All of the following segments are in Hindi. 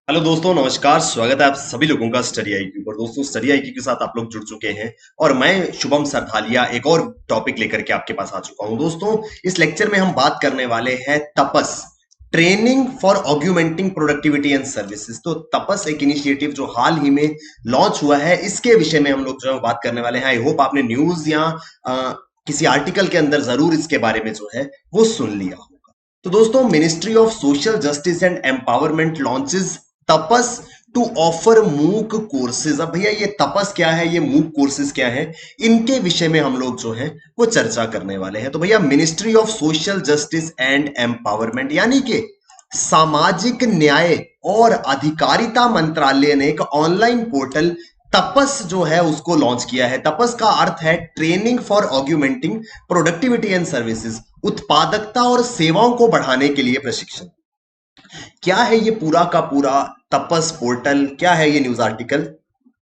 हेलो दोस्तों, नमस्कार। स्वागत है आप सभी लोगों का स्टडी आईक्यू पर। दोस्तों, स्टडी आईक्यू के साथ आप लोग जुड़ चुके हैं और मैं शुभम सरथालिया एक और टॉपिक लेकर के आपके पास आ चुका हूं। दोस्तों, इस लेक्चर में हम बात करने वाले हैं TAPAS, training for augmenting productivity and services. तो तपस एक इनिशिएटिव जो हाल ही में लॉन्च हुआ है, इसके विषय में हम लोग जो है बात करने वाले हैं। आई होप आपने न्यूज या किसी आर्टिकल के अंदर जरूर इसके बारे में जो है वो सुन लिया होगा। तो दोस्तों, ministry of social justice and empowerment launches TAPAS to offer MOOC courses. अब भैया, ये तपस क्या है, ये मूक कोर्सेज क्या है, इनके विषय में हम लोग जो है वो चर्चा करने वाले हैं। तो भैया, ministry of social justice and empowerment यानी कि सामाजिक न्याय और अधिकारिता मंत्रालय ने एक ऑनलाइन पोर्टल तपस जो है उसको लॉन्च किया है। तपस का अर्थ है training for augmenting productivity and services, उत्पादकता और सेवाओं को बढ़ाने के लिए प्रशिक्षण। क्या है ये पूरा का पूरा तपस पोर्टल, क्या है ये न्यूज आर्टिकल,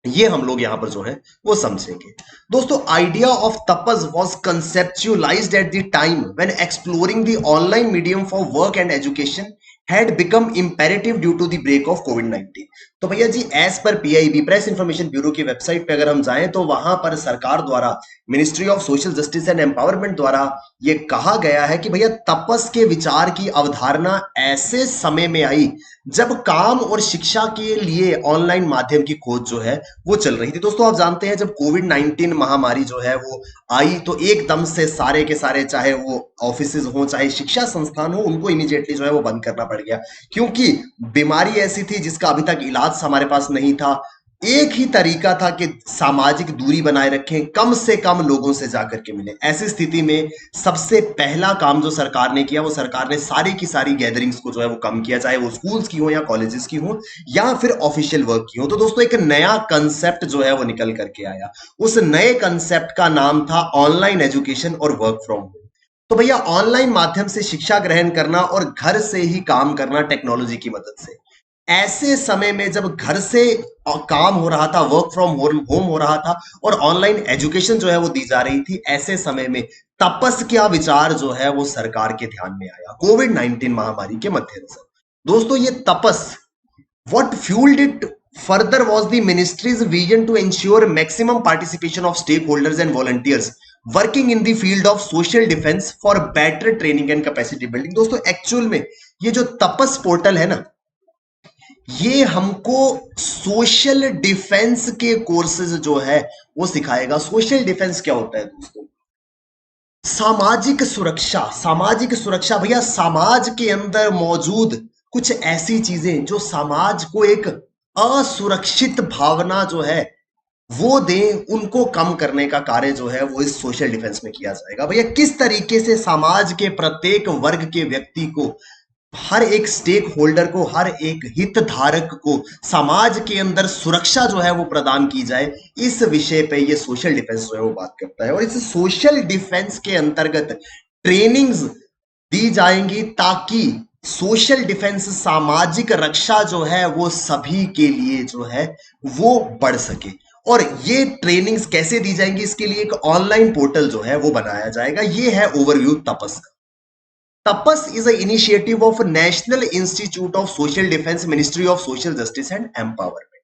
ये हम लोग यहां पर जो है वो समझेंगे। दोस्तों, idea of TAPAS was conceptualised at the time when exploring the online medium for work and education had become imperative due to the break of कोविड-19। तो भैया जी, as per PIB, press information bureau की वेबसाइट पे अगर हम जाएं तो वहां पर सरकार द्वारा, ministry of social justice and empowerment द्वारा ये कहा गया है कि भैया तपस के विचार की अवधारणा ऐसे समय में आई जब काम और शिक्षा के लिए ऑनलाइन माध्यम की खोज जो है वो चल रही थी। दोस्तों, आप जानते हैं जब कोविड-19 महामारी जो है वो आई तो एकदम से सारे के सारे, चाहे वो ऑफिसेज हो चाहे शिक्षा संस्थान हो, उनको इमीडिएटली जो है वो बंद करना पड़ गया, क्योंकि बीमारी ऐसी थी जिसका अभी तक इलाज हमारे पास नहीं था। एक ही तरीका था कि सामाजिक दूरी बनाए रखें, कम से कम लोगों से जाकर के मिले। ऐसी स्थिति में सबसे पहला काम जो सरकार ने किया, वो सरकार ने सारी की सारी गैदरिंग्स को जो है वो कम किया, चाहे वो स्कूल्स की हो या कॉलेजेस की हो या फिर ऑफिशियल वर्क की हो। तो दोस्तों, एक नया कंसेप्ट जो है वो निकल करके आया। उस नए कंसेप्ट का नाम था ऑनलाइन एजुकेशन और वर्क फ्रॉम होम। तो भैया, ऑनलाइन माध्यम से शिक्षा ग्रहण करना और घर से ही काम करना टेक्नोलॉजी की मदद से। ऐसे समय में जब घर से काम हो रहा था, वर्क फ्रॉम होम हो रहा था और ऑनलाइन एजुकेशन जो है वो दी जा रही थी, ऐसे समय में तपस का विचार जो है वो सरकार के ध्यान में आया कोविड-19 महामारी के मद्देनजर। दोस्तों, ये तपस, what fueled it further was the ministry's vision to ensure maximum participation of stakeholders and volunteers working in the field of social defense for better training and capacity building। दोस्तों, एक्चुअल में ये जो तपस पोर्टल है ना, ये हमको सोशल डिफेंस के कोर्सेज जो है वो सिखाएगा। सोशल डिफेंस क्या होता है दोस्तों? सामाजिक सुरक्षा। सामाजिक सुरक्षा भैया, समाज के अंदर मौजूद कुछ ऐसी चीजें जो समाज को एक असुरक्षित भावना जो है वो दें, उनको कम करने का कार्य जो है वो इस सोशल डिफेंस में किया जाएगा। भैया, किस तरीके से समाज के प्रत्येक वर्ग के व्यक्ति को, हर एक स्टेक होल्डर को, हर एक हितधारक को समाज के अंदर सुरक्षा जो है वो प्रदान की जाए, इस विषय पे ये सोशल डिफेंस जो है वो बात करता है। और इस सोशल डिफेंस के अंतर्गत ट्रेनिंग्स दी जाएंगी ताकि सोशल डिफेंस, सामाजिक रक्षा जो है वो सभी के लिए जो है वो बढ़ सके। और ये ट्रेनिंग्स कैसे दी जाएंगी, इसके लिए एक ऑनलाइन पोर्टल जो है वो बनाया जाएगा। ये है ओवरव्यू तपस का। तपस is an initiative of National Institute of Social Defense, Ministry of Social Justice and Empowerment।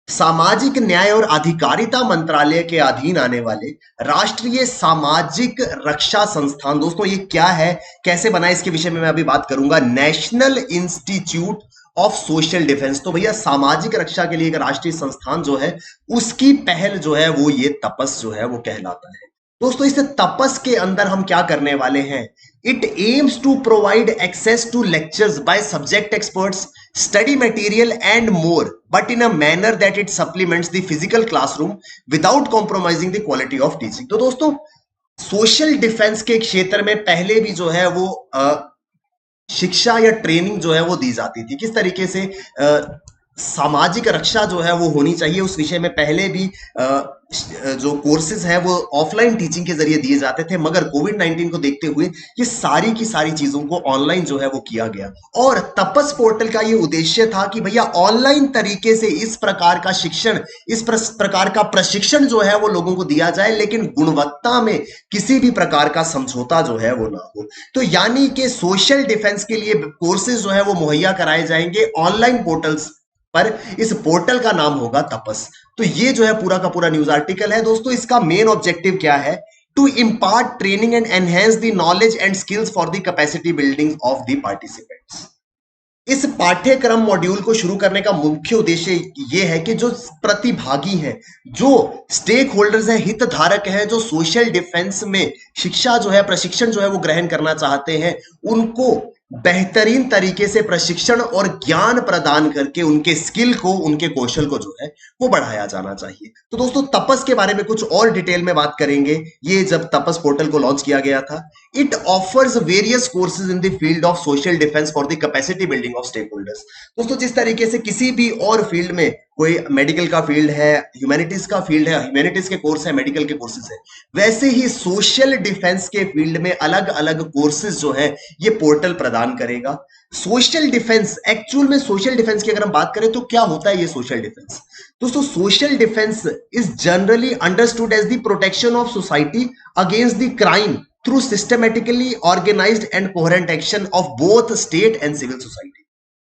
सामाजिक न्याय और अधिकारिता मंत्रालय के अधीन आने वाले राष्ट्रीय सामाजिक रक्षा संस्थान। दोस्तों, ये क्या है, कैसे बना, इसके विषय में मैं अभी बात करूंगा। National institute of social defence. तो भैया, सामाजिक रक्षा के लिए एक राष्ट्रीय संस्थान जो है उसकी पहल जो है वो ये तपस जो है वो कहलाता है। दोस्तों, इस तपस के अंदर हम क्या करने वाले हैं? It aims to provide access to lectures by subject experts, study material and more, but in a manner that it supplements the physical classroom without compromising the quality of teaching. तो दोस्तों, सोशल डिफेंस के क्षेत्र में पहले भी जो है वो शिक्षा या ट्रेनिंग जो है वो दी जाती थी। किस तरीके से? सामाजिक रक्षा जो है वो होनी चाहिए, उस विषय में पहले भी जो कोर्सेज है वो ऑफलाइन टीचिंग के जरिए दिए जाते थे, मगर कोविड 19 को देखते हुए ये सारी की सारी चीजों को ऑनलाइन जो है वो किया गया। और तपस पोर्टल का ये उद्देश्य था कि भैया ऑनलाइन तरीके से इस प्रकार का शिक्षण, प्रकार का प्रशिक्षण जो है वो लोगों को दिया जाए, लेकिन गुणवत्ता में किसी भी प्रकार का समझौता जो है वो ना हो। तो यानी कि सोशल डिफेंस के लिए कोर्सेज जो है वो मुहैया कराए जाएंगे ऑनलाइन पोर्टल्स पर। इस पोर्टल का नाम होगा तपस। तो ये जो है पूरा का पूरा न्यूज आर्टिकल है दोस्तों। इसका मेन ऑब्जेक्टिव क्या है? To impart training and enhance the knowledge and skills for the capacity building of the participants. इस पाठ्यक्रम मॉड्यूल को शुरू करने का मुख्य उद्देश्य यह है कि जो प्रतिभागी हैं, जो स्टेक होल्डर्स हैं, हितधारक हैं, जो सोशल डिफेंस में शिक्षा जो है, प्रशिक्षण जो है वो ग्रहण करना चाहते हैं, उनको बेहतरीन तरीके से प्रशिक्षण और ज्ञान प्रदान करके उनके स्किल को, उनके कौशल को जो है वो बढ़ाया जाना चाहिए। तो दोस्तों तपस के बारे में कुछ और डिटेल में बात करेंगे। ये जब तपस पोर्टल को लॉन्च किया गया था, it offers various courses in the field of social defence for the capacity building of stakeholders. दोस्तों जिस तरीके से किसी भी और फील्ड में, कोई मेडिकल का फील्ड है, ह्यूमैनिटीज का फील्ड है, ह्यूमैनिटीज के कोर्स है, मेडिकल के कोर्सेज है, वैसे ही सोशल डिफेंस के फील्ड में अलग अलग कोर्सेज जो है ये पोर्टल प्रदान करेगा। सोशल डिफेंस, एक्चुअल में सोशल डिफेंस की अगर हम बात करें तो क्या होता है ये सोशल डिफेंस? दोस्तों social defence is generally understood as the protection of society against the crime through systematically organised and coherent action of both state and civil society.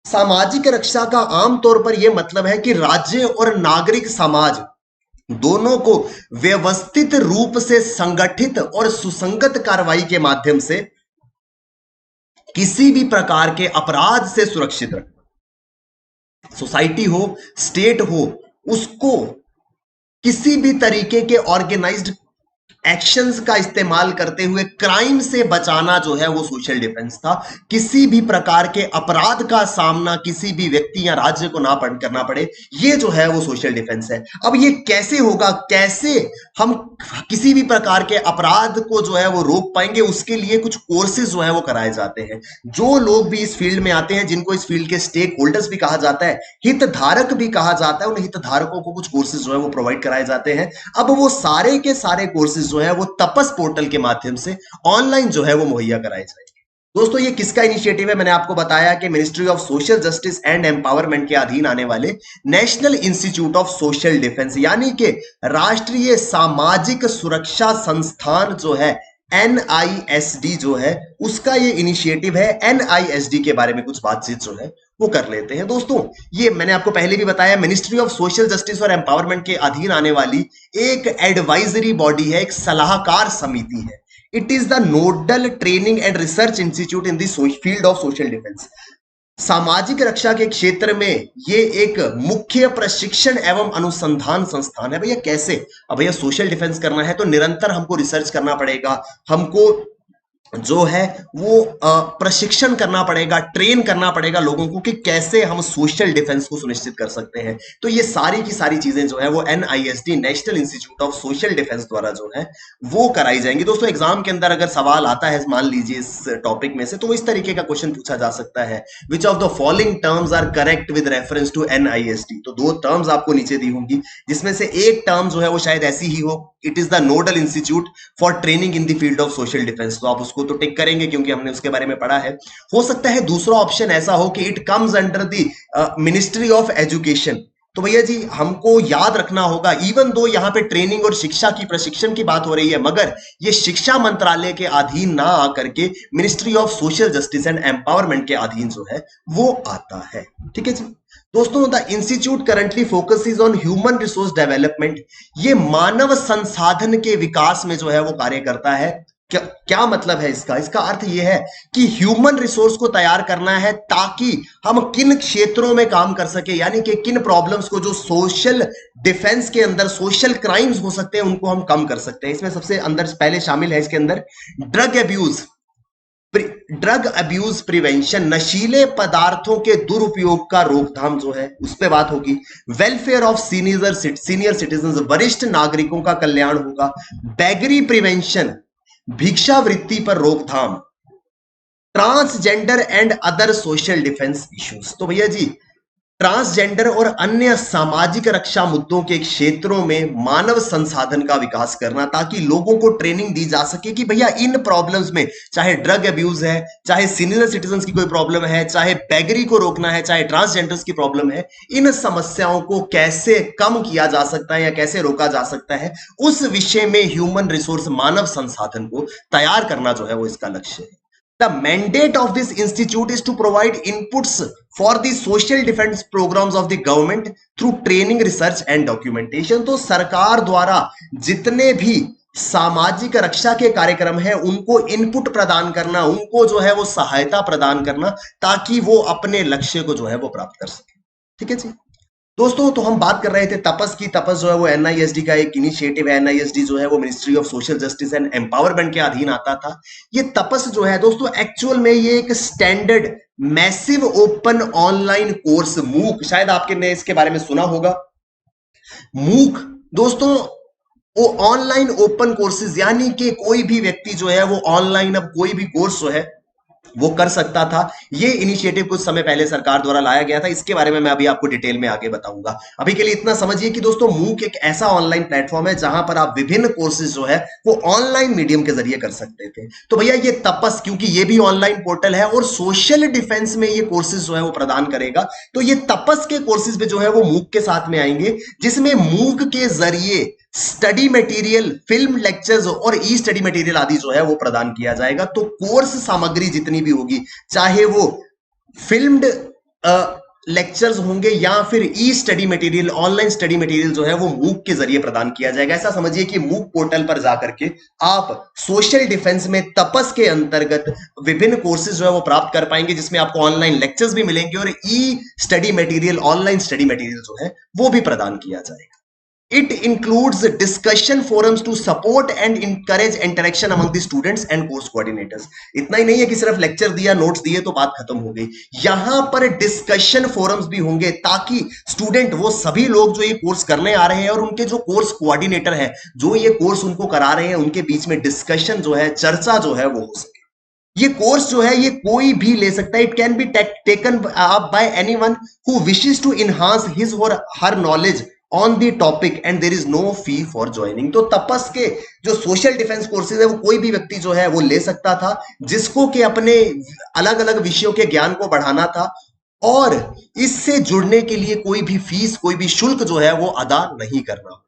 सामाजिक रक्षा का आमतौर पर यह मतलब है कि राज्य और नागरिक समाज दोनों को व्यवस्थित रूप से संगठित और सुसंगत कार्रवाई के माध्यम से किसी भी प्रकार के अपराध से सुरक्षित रखना। सोसाइटी हो, स्टेट हो, उसको किसी भी तरीके के ऑर्गेनाइज्ड एक्शंस का इस्तेमाल करते हुए क्राइम से बचाना जो है वो सोशल डिफेंस था। किसी भी प्रकार के अपराध का सामना किसी भी व्यक्ति या राज्य को ना करना पड़े, ये जो है वो सोशल डिफेंस है। अब ये कैसे होगा, कैसे हम किसी भी प्रकार के अपराध को जो है वो रोक पाएंगे? उसके लिए कुछ कोर्सेज जो है वो कराए जाते हैं। जो लोग भी इस फील्ड में आते हैं, जिनको इस फील्ड के स्टेक होल्डर्स भी कहा जाता है, हितधारक भी कहा जाता है, उन हितधारकों को कुछ कोर्सेज जो है वो प्रोवाइड कराए जाते हैं। अब वो सारे के सारे कोर्सेज जो है वो तपस पोर्टल के माध्यम से ऑनलाइन जो है वो मुहैया कराए जाएंगे। दोस्तों ये किसका इनिशिएटिव है? मैंने आपको बताया कि ministry of social justice and empowerment के अधीन आने वाले national institute of social defence, यानी कि राष्ट्रीय सामाजिक सुरक्षा संस्थान जो है NISD जो है, उसका ये इनिशिएटिव है। NISD के बारे में कुछ बातचीत जो है वो कर लेते हैं। दोस्तों ये मैंने आपको पहले भी बताया, मिनिस्ट्री ऑफ सोशल जस्टिस और एम्पावरमेंट के अधीन आने वाली एक एडवाइजरी बॉडी है, एक सलाहकार समिति है। It is the nodal training and research institute in the field of social defence. सामाजिक रक्षा के क्षेत्र में ये एक मुख्य प्रशिक्षण एवं अनुसंधान संस्थान है। भैया कैसे? अब भैया सोशल डिफेंस करना है तो निरंतर हमको रिसर्च करना पड़ेगा, हमको जो है वो प्रशिक्षण करना पड़ेगा, ट्रेन करना पड़ेगा लोगों को कि कैसे हम सोशल डिफेंस को सुनिश्चित कर सकते हैं। तो ये सारी की सारी चीजें जो है वो NISD, national institute of social defence द्वारा जो है वो कराई जाएंगी। दोस्तों एग्जाम के अंदर अगर सवाल आता है मान लीजिए इस टॉपिक में से, तो इस तरीके का क्वेश्चन पूछा जा सकता है, which of the following terms are correct with reference to NISD। तो दो टर्म्स आपको नीचे दी होंगी, जिसमें से एक टर्म जो है वो शायद ऐसी ही हो, it is the nodal institute for training in the field of social defence. तो आप उसको तो टिक करेंगे क्योंकि हमने उसके बारे में पढ़ा है। हो सकता है दूसरा ऑप्शन ऐसा हो कि it comes under the ministry of education. तो भैया जी हमको याद रखना होगा, इवन दो यहाँ पे ट्रेनिंग और शिक्षा की, प्रशिक्षण की बात हो रही है, मगर ये शिक्षा मंत्रालय के अधीन ना आकर के ministry of social justice and empowerment के अधीन जो है वो आता है। ठीक है जी दोस्तों, the institute currently focuses on human resource development. ये मानव संसाधन के विकास में जो है वो कार्य करता है। क्या मतलब है इसका? इसका अर्थ यह है कि ह्यूमन रिसोर्स को तैयार करना है ताकि हम किन क्षेत्रों में काम कर सके, यानी कि किन प्रॉब्लम्स को जो सोशल डिफेंस के अंदर सोशल क्राइम्स हो सकते हैं उनको हम कम कर सकते हैं। इसमें सबसे अंदर पहले शामिल है इसके अंदर ड्रग अब्यूज प्रिवेंशन, नशीले पदार्थों के दुरुपयोग का रोकथाम जो है उस पर बात होगी। वेलफेयर ऑफ सीनियर सिटीजन, वरिष्ठ नागरिकों का कल्याण होगा। बेगरी प्रिवेंशन, भिक्षावृत्ति पर रोकथाम। Transgender and other social defence issues. तो भैया जी ट्रांसजेंडर और अन्य सामाजिक रक्षा मुद्दों के क्षेत्रों में मानव संसाधन का विकास करना, ताकि लोगों को ट्रेनिंग दी जा सके कि भैया इन प्रॉब्लम्स में, चाहे ड्रग अब्यूज है, चाहे सीनियर सिटीजन की कोई प्रॉब्लम है, चाहे बैगरी को रोकना है, चाहे ट्रांसजेंडर्स की प्रॉब्लम है, इन समस्याओं को कैसे कम किया जा सकता है या कैसे रोका जा सकता है, उस विषय में ह्यूमन रिसोर्स मानव संसाधन को तैयार करना जो है वो इसका लक्ष्य है। The mandate of this institute is to provide inputs for the social defense programs of the government through training, research and documentation। तो सरकार द्वारा जितने भी सामाजिक रक्षा के कार्यक्रम है उनको इनपुट प्रदान करना, उनको जो है वो सहायता प्रदान करना, ताकि वो अपने लक्ष्य को जो है वो प्राप्त कर सके। ठीक है जी दोस्तों, तो हम बात कर रहे थे तपस की। तपस जो है वो एनआईएसडी का एक इनिशिएटिव है। एनआईएसडी जो है वो ministry of social justice and empowerment के अधीन आता था। ये तपस जो है दोस्तों, एक्चुअल में ये एक standard massive open online course मूक, शायद आपने इसके बारे में सुना होगा। मूक दोस्तों वो ऑनलाइन ओपन कोर्सेज, यानी कि कोई भी व्यक्ति जो है वो ऑनलाइन अब कोई भी कोर्स जो है वो कर सकता था। ये इनिशिएटिव कुछ समय पहले सरकार द्वारा लाया गया था। इसके बारे में मैं अभी आपको डिटेल में आगे बताऊंगा। अभी के लिए इतना समझिए कि दोस्तों मूक एक ऐसा ऑनलाइन प्लेटफॉर्म है जहां पर आप विभिन्न कोर्सेज जो है वो ऑनलाइन मीडियम के जरिए कर सकते थे। तो भैया ये तपस, क्योंकि ये भी ऑनलाइन पोर्टल है और सोशल डिफेंस में ये कोर्सेज जो है वो प्रदान करेगा, तो ये तपस के कोर्सेज पे जो है वो मूक के साथ में आएंगे, जिसमें मूक के जरिए स्टडी मटेरियल, फिल्म लेक्चर्स और ई स्टडी मटेरियल आदि जो है वो प्रदान किया जाएगा। तो कोर्स सामग्री जितनी भी होगी, चाहे वो फिल्म्ड लेक्चर्स होंगे या फिर e study material, online study material जो है वो मूक के जरिए प्रदान किया जाएगा। ऐसा समझिए कि मूक पोर्टल पर जाकर के आप सोशल डिफेंस में तपस के अंतर्गत विभिन्न कोर्सेज जो है वो प्राप्त कर पाएंगे, जिसमें आपको ऑनलाइन लेक्चर्स भी मिलेंगे और e study material, online study material जो है वो भी प्रदान किया जाएगा। It includes discussion forums to support and encourage interaction among the students and course coordinators। इतना ही नहीं है कि सिर्फ लेक्चर दिया, नोट्स दिए तो बात खत्म हो गई। यहां पर डिस्कशन फोरम्स भी होंगे, ताकि स्टूडेंट, वो सभी लोग जो ये कोर्स करने आ रहे हैं और उनके जो कोर्स कोऑर्डिनेटर है, जो ये कोर्स उनको करा रहे हैं, उनके बीच में डिस्कशन जो है, चर्चा जो है वो हो सके। ये कोर्स जो है ये कोई भी ले सकता है। It can be taken up by anyone who wishes to enhance his or her knowledge on the topic and there is no fee for joining. तो तपस के जो सोशल डिफेंस कोर्सेज है वो कोई भी व्यक्ति जो है वो ले सकता था, जिसको कि अपने अलग अलग विषयों के ज्ञान को बढ़ाना था, और इससे जुड़ने के लिए कोई भी फीस, कोई भी शुल्क जो है वो अदा नहीं करना।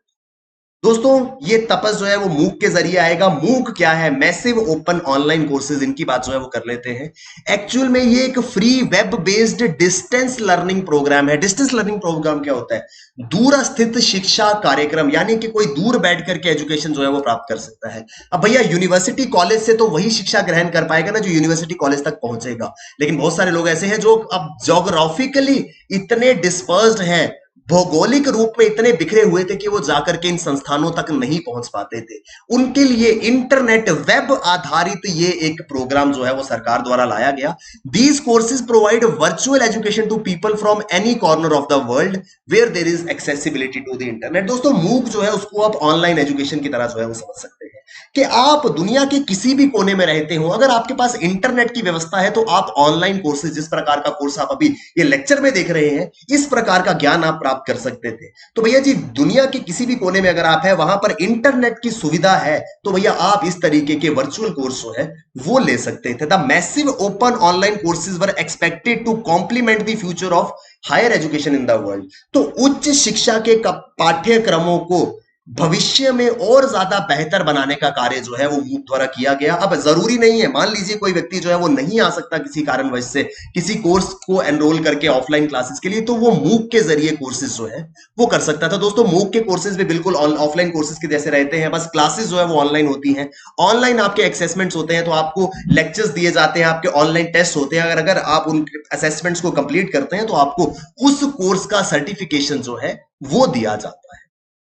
दोस्तों ये तपस जो है वो मूक के जरिए आएगा। मूक क्या है? मैसिव ओपन ऑनलाइन कोर्सेज, इनकी बात जो है वो कर लेते हैं। एक्चुअल में ये एक free web based distance learning programme है। डिस्टेंस लर्निंग प्रोग्राम क्या होता है? दूर स्थित शिक्षा कार्यक्रम, यानी कि कोई दूर बैठ करके एजुकेशन जो है वो प्राप्त कर सकता है। अब भैया यूनिवर्सिटी कॉलेज से तो वही शिक्षा ग्रहण कर पाएगा ना जो यूनिवर्सिटी कॉलेज तक पहुंचेगा, लेकिन बहुत सारे लोग ऐसे हैं जो अब जोग्राफिकली इतने डिस्पर्स्ड हैं, भौगोलिक रूप में इतने बिखरे हुए थे कि वो जाकर के इन संस्थानों तक नहीं पहुंच पाते थे। उनके लिए इंटरनेट वेब आधारित ये एक प्रोग्राम जो है वो सरकार द्वारा लाया गया। These courses provide virtual education to people from any corner of the world where there is accessibility to the internet. दोस्तों मूक जो है उसको आप ऑनलाइन एजुकेशन की तरह जो है वो समझ सकते हैं कि आप दुनिया के किसी भी कोने में रहते हो, अगर आपके पास इंटरनेट की व्यवस्था है तो आप ऑनलाइन कोर्सेज, जिस प्रकार का कोर्स आप अभी ये लेक्चर में देख रहे हैं, इस प्रकार का ज्ञान आप प्राप्त कर सकते थे। तो भैया जी दुनिया के किसी भी कोने में अगर आप है, वहां पर इंटरनेट की सुविधा है, तो भैया आप इस तरीके के वर्चुअल कोर्स जो है वो ले सकते थे। The massive open online courses were expected to complement the future of higher education in the world. तो उच्च शिक्षा के पाठ्यक्रमों को भविष्य में और ज्यादा बेहतर बनाने का कार्य जो है वो मूक द्वारा किया गया। अब जरूरी नहीं है, मान लीजिए कोई व्यक्ति जो है वो नहीं आ सकता किसी कारणवश से किसी कोर्स को एनरोल करके ऑफलाइन क्लासेस के लिए, तो वो मूक के जरिए कोर्सेज जो है वो कर सकता था। दोस्तों मूक के कोर्सेज भी बिल्कुल ऑफलाइन कोर्सेज के जैसे रहते हैं, बस क्लासेस जो है वो ऑनलाइन होती हैं। ऑनलाइन आपके असेसमेंट्स होते हैं, तो आपको लेक्चर्स दिए जाते हैं, आपके ऑनलाइन टेस्ट होते हैं। अगर आप उन असेसमेंट्स को कंप्लीट करते हैं तो आपको उस कोर्स का सर्टिफिकेशन जो है वो दिया जाता है।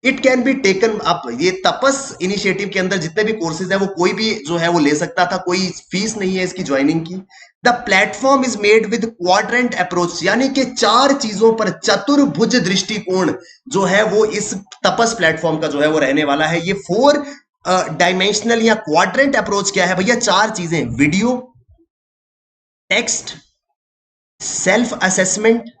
It can be taken up. ये तपस इनिशिएटिव के अंदर जितने भी कोर्सेज है वो कोई भी जो है वो ले सकता था, कोई फीस नहीं है इसकी ज्वाइनिंग की। The platform is made with quadrant approach, यानी कि 4 चीजों पर चतुर्भुज दृष्टिकोण जो है वो इस तपस प्लेटफॉर्म का जो है वो रहने वाला है। ये 4 डायमेंशनल या क्वाड्रेंट अप्रोच क्या है भैया? 4 चीजें: वीडियो, टेक्स्ट, सेल्फ असेसमेंट,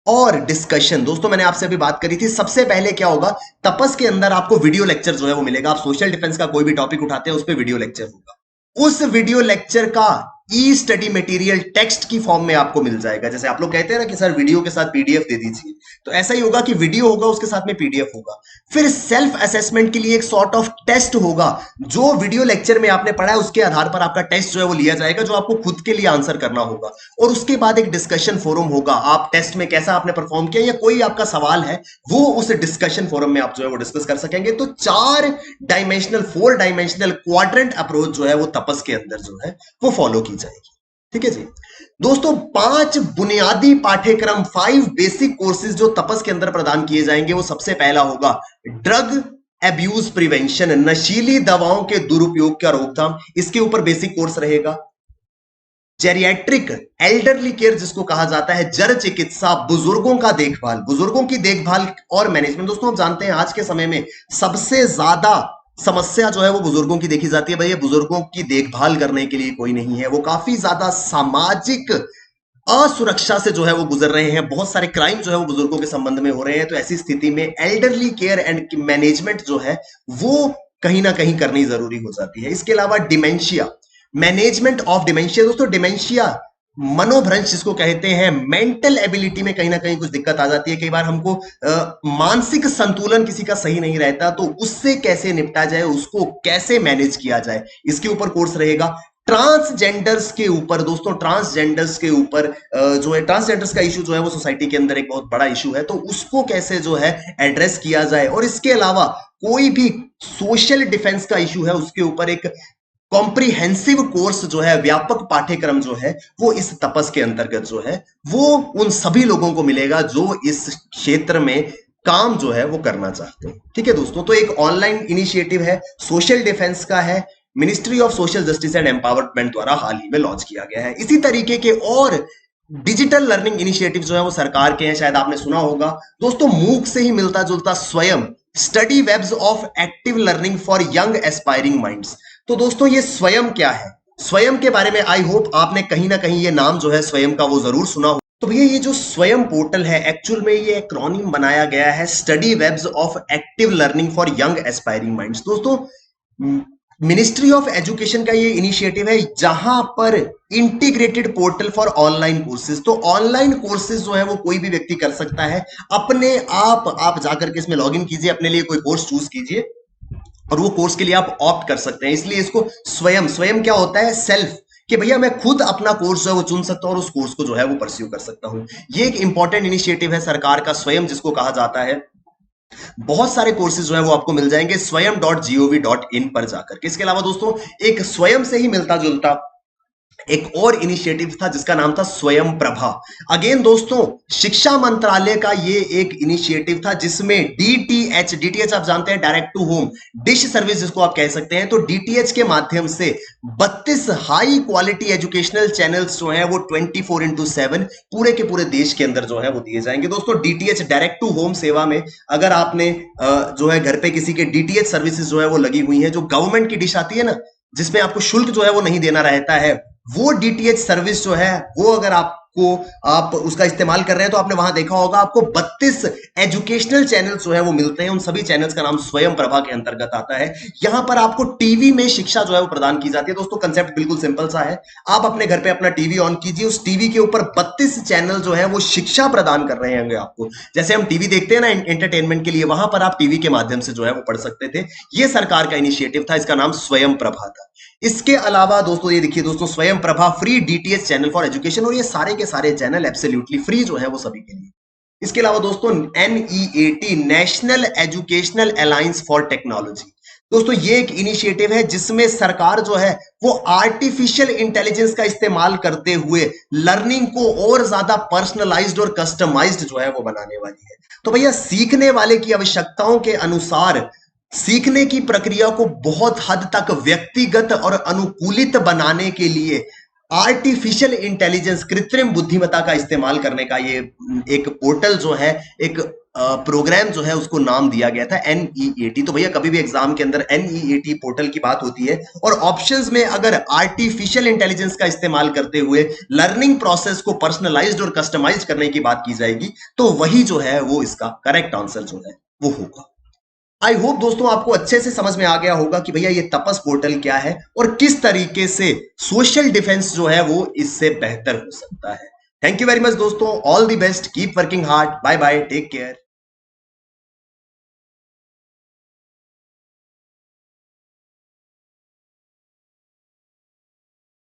और डिस्कशन। दोस्तों मैंने आपसे अभी बात करी थी, सबसे पहले क्या होगा, तपस के अंदर आपको वीडियो लेक्चर जो है वो मिलेगा। आप सोशल डिफेंस का कोई भी टॉपिक उठाते हैं उस पर वीडियो लेक्चर होगा। उस वीडियो लेक्चर का ई स्टडी मटेरियल टेक्स्ट की फॉर्म में आपको मिल जाएगा। जैसे आप लोग कहते हैं ना कि सर वीडियो के साथ पीडीएफ दे दीजिए, तो ऐसा ही होगा कि वीडियो होगा उसके साथ में पीडीएफ होगा। फिर सेल्फ असेसमेंट के लिए एक सॉर्ट ऑफ टेस्ट होगा, जो वीडियो लेक्चर में आपने पढ़ा है उसके आधार पर आपका टेस्ट जो है वो लिया जाएगा, जो आपको खुद के लिए आंसर करना होगा। और उसके बाद एक डिस्कशन फोरम होगा, आप टेस्ट में कैसा आपने परफॉर्म किया या कोई आपका सवाल है वो उस डिस्कशन फोरम में आप जो है वो डिस्कस कर सकेंगे। तो 4 डायमेंशनल क्वाड्रेंट अप्रोच जो है वो तपस के अंदर जो है वो फॉलो की जाएगी। ठीक है जी। दोस्तों 5 बुनियादी पाठ्यक्रम, 5 बेसिक कोर्सेज जो तपस के अंदर प्रदान किए जाएंगे, वो सबसे पहला होगा ड्रग एब्यूज प्रिवेंशन, नशीली दवाओं के दुरुपयोग का रोकथाम, इसके ऊपर बेसिक कोर्स रहेगा। जेरियाट्रिक एल्डरली केयर जिसको कहा जाता है, जड़ चिकित्सा, बुजुर्गों का देखभाल, बुजुर्गों की देखभाल और मैनेजमेंट। दोस्तों आप जानते हैं आज के समय में सबसे ज्यादा समस्या जो है वो बुजुर्गों की देखी जाती है। भैया बुजुर्गों की देखभाल करने के लिए कोई नहीं है, वो काफी ज्यादा सामाजिक असुरक्षा से जो है वो गुजर रहे हैं, बहुत सारे क्राइम जो है वो बुजुर्गों के संबंध में हो रहे हैं। तो ऐसी स्थिति में एल्डरली केयर एंड मैनेजमेंट जो है वो कहीं ना कहीं करनी जरूरी हो जाती है। इसके अलावा डिमेंशिया, मैनेजमेंट ऑफ डिमेंशिया। दोस्तों डिमेंशिया मनोभ्रंश जिसको कहते हैं, मेंटल एबिलिटी में कहीं ना कहीं कुछ दिक्कत आ जाती है। कई बार हमको मानसिक संतुलन किसी का सही नहीं रहता, तो उससे कैसे निपटा जाए, उसको कैसे मैनेज किया जाए, इसके ऊपर कोर्स रहेगा। ट्रांसजेंडर्स के ऊपर, दोस्तों ट्रांसजेंडर्स के ऊपर जो है, ट्रांसजेंडर्स का इशू जो है वो सोसाइटी के अंदर एक बहुत बड़ा इशू है, तो उसको कैसे जो है एड्रेस किया जाए। और इसके अलावा कोई भी सोशल डिफेंस का इशू है उसके ऊपर एक कॉम्प्रिहेंसिव कोर्स जो है, व्यापक पाठ्यक्रम जो है वो इस तपस के अंतर्गत जो है वो उन सभी लोगों को मिलेगा जो इस क्षेत्र में काम जो है वो करना चाहते हैं। ठीक है दोस्तों, तो एक ऑनलाइन इनिशिएटिव है, सोशल डिफेंस का है, ministry of social justice and empowerment द्वारा हाल ही में लॉन्च किया गया है। इसी तरीके के और डिजिटल लर्निंग इनिशिएटिव जो है वो सरकार के हैं, शायद आपने सुना होगा। दोस्तों मूक से ही मिलता जुलता Swayam, study webs of active learning for young aspiring minds. तो दोस्तों ये स्वयं क्या है, स्वयं के बारे में आई होप आपने कहीं ना कहीं ये नाम जो है स्वयं का वो जरूर सुना हो। तो भैया ये जो स्वयं पोर्टल है, एक्चुअल में ये एक्रोनिम बनाया गया है study webs of active learning for young aspiring minds. दोस्तों मिनिस्ट्री ऑफ एजुकेशन का ये इनिशिएटिव है, जहां पर integrated portal for online courses. तो ऑनलाइन कोर्सेज जो है वो कोई भी व्यक्ति कर सकता है अपने आप जाकर के इसमें लॉगिन कीजिए, अपने लिए कोई कोर्स चूज कीजिए और वो कोर्स के लिए आप ऑप्ट कर सकते हैं। इसलिए इसको स्वयं, स्वयं क्या होता है, सेल्फ, कि भैया मैं खुद अपना कोर्स जो है वो चुन सकता हूं और उस कोर्स को जो है वो परस्यू कर सकता हूं। ये एक इंपॉर्टेंट इनिशिएटिव है सरकार का, स्वयं जिसको कहा जाता है। बहुत सारे कोर्सेज जो है वो आपको मिल जाएंगे swayam.gov.in पर जाकर के। इसके अलावा दोस्तों एक स्वयं से ही मिलता जुलता एक और इनिशिएटिव था जिसका नाम था स्वयं प्रभा। अगेन दोस्तों शिक्षा मंत्रालय का ये एक इनिशिएटिव था जिसमें डीटीएच आप जानते हैं, direct to home dish service जिसको आप कह सकते हैं। तो डीटीएच के माध्यम से 32 हाई क्वालिटी एजुकेशनल चैनल्स जो है वो 24/7 पूरे के पूरे देश के अंदर जो है वो दिए जाएंगे। दोस्तों डीटीएच डायरेक्ट टू होम सेवा में अगर आपने जो है घर पे किसी के डीटीएच सर्विसेज जो है वो लगी हुई है, जो गवर्नमेंट की डिश आती है ना जिसमें आपको शुल्क जो है वो नहीं देना रहता है, वो डीटीएच सर्विस जो है वो अगर आप उसका इस्तेमाल कर रहे हैं तो आपने वहां देखा होगा आपको 32 एजुकेशनल चैनल्स जो है वो मिलते हैं। उन सभी चैनल्स का नाम स्वयं प्रभा के अंतर्गत आता है। यहां पर आपको टीवी में शिक्षा जो है वो प्रदान की जाती है। दोस्तों कंसेप्ट बिल्कुल सिंपल सा है, आप अपने घर पे अपना टीवी ऑन कीजिए, उस टीवी के ऊपर 32 चैनल जो है वो शिक्षा प्रदान कर रहे होंगे आपको। जैसे हम टीवी देखते हैं ना एंटरटेनमेंट के लिए, वहां पर आप टीवी के माध्यम से जो है वो पढ़ सकते थे। ये सरकार का इनिशिएटिव था, इसका नाम स्वयं प्रभा था। इसके अलावा दोस्तों ये देखिए दोस्तों, स्वयं Prabha free DTH channel for education, और ये सारे के सारे चैनल एब्सोल्युटली फ्री जो है वो सभी के लिए। इसके अलावा दोस्तों NEAT national educational alliance for technology, दोस्तों ये एक इनिशिएटिव है जिसमें सरकार जो है वो आर्टिफिशियल इंटेलिजेंस का इस्तेमाल करते हुए लर्निंग को और ज्यादा पर्सनलाइज्ड और कस्टमाइज्ड जो है वो बनाने वाली है। तो भैया सीखने वाले की आवश्यकताओं के अनुसार सीखने की प्रक्रिया को बहुत हद तक व्यक्तिगत और अनुकूलित बनाने के लिए आर्टिफिशियल इंटेलिजेंस, कृत्रिम बुद्धिमत्ता का इस्तेमाल करने का ये एक पोर्टल जो है, एक प्रोग्राम जो है उसको नाम दिया गया था NEAT। तो भैया कभी भी एग्जाम के अंदर NEAT पोर्टल की बात होती है और ऑप्शंस में अगर आर्टिफिशियल इंटेलिजेंस का इस्तेमाल करते हुए लर्निंग प्रोसेस को पर्सनलाइज्ड और कस्टमाइज करने की बात की जाएगी, तो वही जो है वो इसका करेक्ट आंसर जो है वो होगा। आई होप दोस्तों आपको अच्छे से समझ में आ गया होगा कि भैया ये तपस पोर्टल क्या है और किस तरीके से सोशल डिफेंस जो है वो इससे बेहतर हो सकता है। थैंक यू वेरी मच दोस्तों, all the best, keep working hard, bye bye, take care.